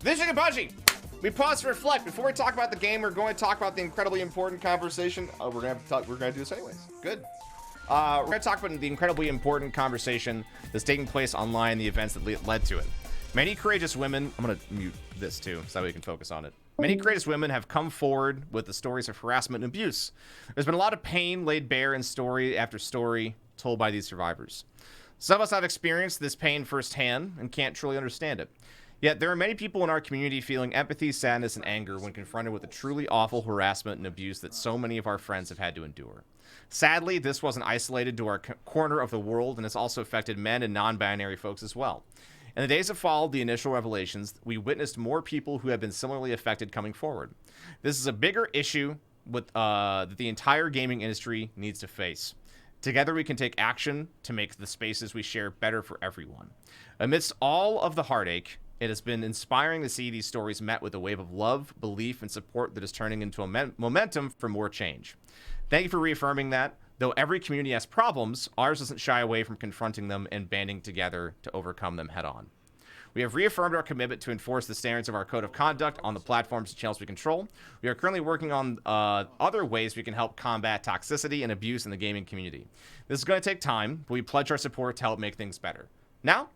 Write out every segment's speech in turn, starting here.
Vision and Bungie. We pause to reflect. Before we talk about the game, we're going to talk about the incredibly important conversation. Oh, we're gonna do this anyways. Good. We're gonna talk about the incredibly important conversation that's taking place online, the events that led to it. Many courageous women. I'm gonna mute this too, so that we can focus on it. Many courageous women have come forward with the stories of harassment and abuse. There's been a lot of pain laid bare in story after story told by these survivors. Some of us have experienced this pain firsthand and can't truly understand it. Yet there are many people in our community feeling empathy, sadness, and anger when confronted with the truly awful harassment and abuse that so many of our friends have had to endure. Sadly, this wasn't isolated to our corner of the world and has also affected men and non-binary folks as well. In the days that followed the initial revelations, we witnessed more people who have been similarly affected coming forward. This is a bigger issue that the entire gaming industry needs to face. Together we can take action to make the spaces we share better for everyone. Amidst all of the heartache, it has been inspiring to see these stories met with a wave of love, belief, and support that is turning into a momentum for more change. Thank you for reaffirming that. Though every community has problems, ours doesn't shy away from confronting them and banding together to overcome them head on. We have reaffirmed our commitment to enforce the standards of our code of conduct on the platforms and channels we control. We are currently working on other ways we can help combat toxicity and abuse in the gaming community. This is going to take time, but we pledge our support to help make things better. Now,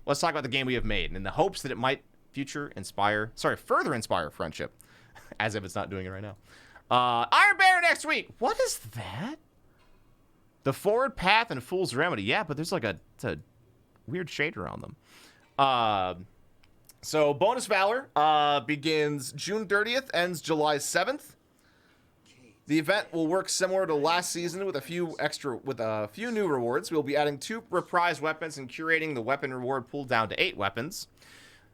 let's talk about the game we have made in the hopes that it might further inspire friendship. As if it's not doing it right now. Iron Banner next week. What is that? The Forward Path and Fool's Remedy. Yeah, but there's like a weird shade around them. So Bonus Valor begins June 30th, ends July 7th. The event will work similar to last season with a few new rewards. We'll be adding 2 reprised weapons and curating the weapon reward pool down to 8 weapons.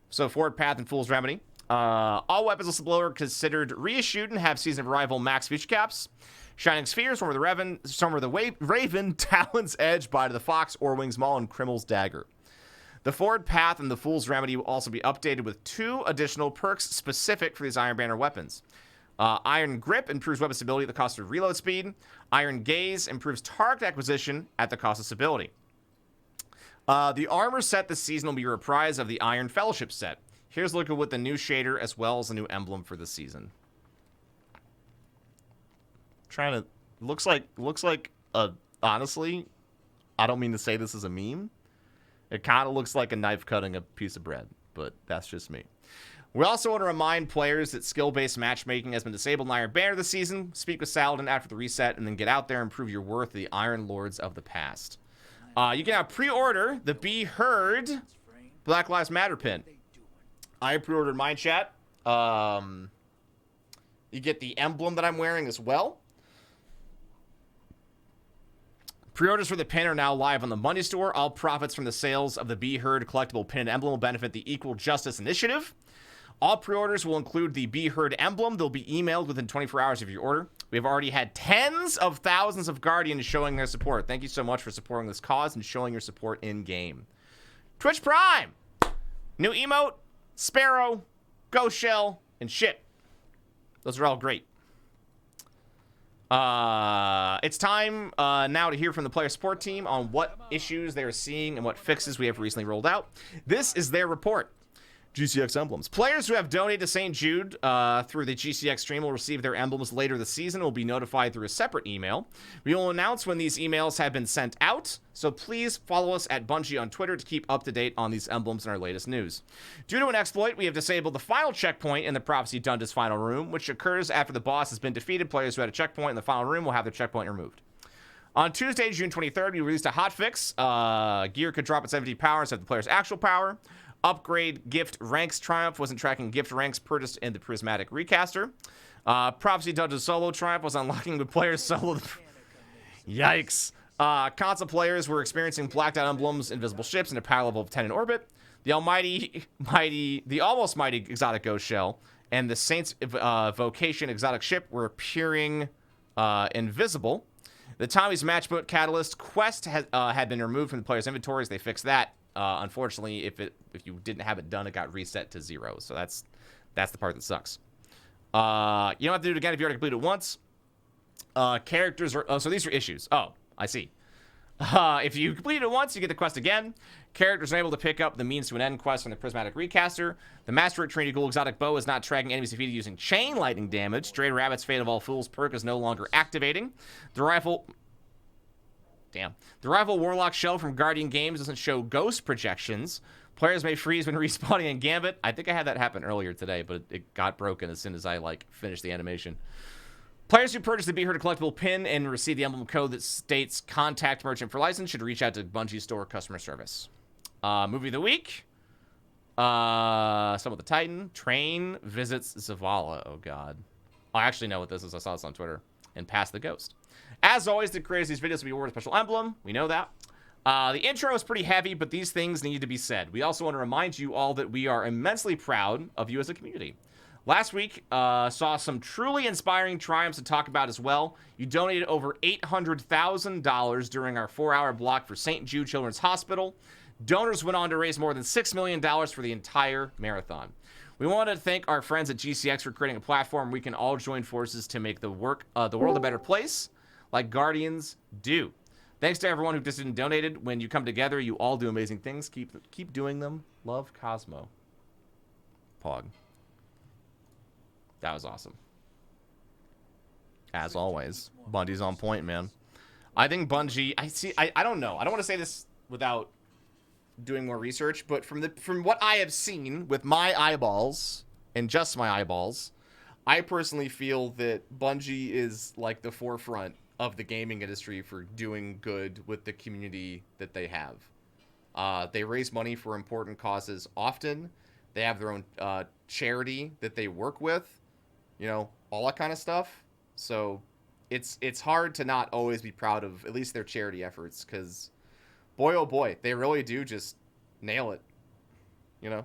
So Forward Path and Fool's Remedy. All weapons below are considered reissued and have Season of Arrival max feature caps. Shining Spheres, Storm of the Raven, Talon's Edge, Bite of the Fox, Orwing's Maul, and Crimmel's Dagger. The Forward Path and the Fool's Remedy will also be updated with 2 additional perks specific for these Iron Banner weapons. Iron Grip improves weapon stability at the cost of reload speed. Iron Gaze improves target acquisition at the cost of stability. The armor set this season will be a reprise of the Iron Fellowship set. Here's a look at with the new shader as well as the new emblem for this season. Looks like honestly, I don't mean to say this is a meme. It kind of looks like a knife cutting a piece of bread, but that's just me. We also want to remind players that skill-based matchmaking has been disabled in Iron Banner this season. Speak with Saladin after the reset, and then get out there and prove your worth to the Iron Lords of the past. You can now pre-order the Be Heard Black Lives Matter pin. I pre-ordered mine, chat. You get the emblem that I'm wearing as well. Pre-orders for the pin are now live on the Money Store. All profits from the sales of the Be Heard collectible pin and emblem will benefit the Equal Justice Initiative. All pre-orders will include the Be Heard emblem. They'll be emailed within 24 hours of your order. We have already had tens of thousands of Guardians showing their support. Thank you so much for supporting this cause and showing your support in-game. Twitch Prime! New emote, Sparrow, Ghost Shell, and shit. Those are all great. It's time now to hear from the player support team on what issues they are seeing and what fixes we have recently rolled out. This is their report. GCX emblems. Players who have donated to St. Jude through the GCX stream will receive their emblems later this season and will be notified through a separate email. We will announce when these emails have been sent out, so please follow us at Bungie on Twitter to keep up to date on these emblems and our latest news. Due to an exploit, we have disabled the final checkpoint in the Prophecy Dungeon's final room, which occurs after the boss has been defeated. Players who had a checkpoint in the final room will have their checkpoint removed. On Tuesday, June 23rd, we released a hotfix. Gear could drop at 70 power instead of the player's actual power. Upgrade gift ranks Triumph wasn't tracking gift ranks purchased in the Prismatic Recaster. Prophecy Dungeon Solo Triumph was unlocking the player's solo. Yikes. Console players were experiencing blacked out emblems, invisible ships, and a power level of 10 in orbit. The almost mighty exotic ghost shell and the Saints Vocation exotic ship were appearing invisible. The Tommy's Matchbook Catalyst quest had been removed from the player's inventories. They fixed that. Unfortunately, if you didn't have it done, it got reset to 0. So that's the part that sucks. You don't have to do it again if you already completed it once. Characters are... Oh, so these are issues. Oh, I see. If you complete it once, you get the quest again. Characters are able to pick up the Means to an End quest from the Prismatic Recaster. The Master at Trinity Ghoul exotic bow is not tracking enemies defeated using chain lightning damage. Stray Rabbit's Fate of All Fools perk is no longer activating. The rifle Warlock shell from Guardian Games doesn't show ghost projections. Players may freeze when respawning in Gambit. I think I had that happen earlier today, but it got broken as soon as I finished the animation. Players who purchase the Be Heard collectible pin and receive the emblem code that states contact merchant for license should reach out to Bungie store customer service. Movie of the week. Some of the Titan. Train visits Zavala. Oh, God. I actually know what this is. I saw this on Twitter. And Pass the Ghost. As always, the creators of these videos will be awarded a special emblem. We know that. The intro is pretty heavy, but these things need to be said. We also want to remind you all that we are immensely proud of you as a community. Last week, saw some truly inspiring triumphs to talk about as well. You donated over $800,000 during our 4-hour block for St. Jude Children's Hospital. Donors went on to raise more than $6 million for the entire marathon. We want to thank our friends at GCX for creating a platform we can all join forces to make the world a better place, like Guardians do. Thanks to everyone who just didn't donated. When you come together, you all do amazing things. Keep doing them. Love, Cosmo. Pog. That was awesome. As always, Bungie's on point, man. I think Bungie. I don't know. I don't want to say this without doing more research, but from what I have seen with my eyeballs and just my eyeballs, I personally feel that Bungie is like the forefront of the gaming industry for doing good with the community that they have. They raise money for important causes often. They have their own charity that they work with. You know, all that kind of stuff. So it's hard to not always be proud of at least their charity efforts, because boy, oh boy, they really do just nail it, you know?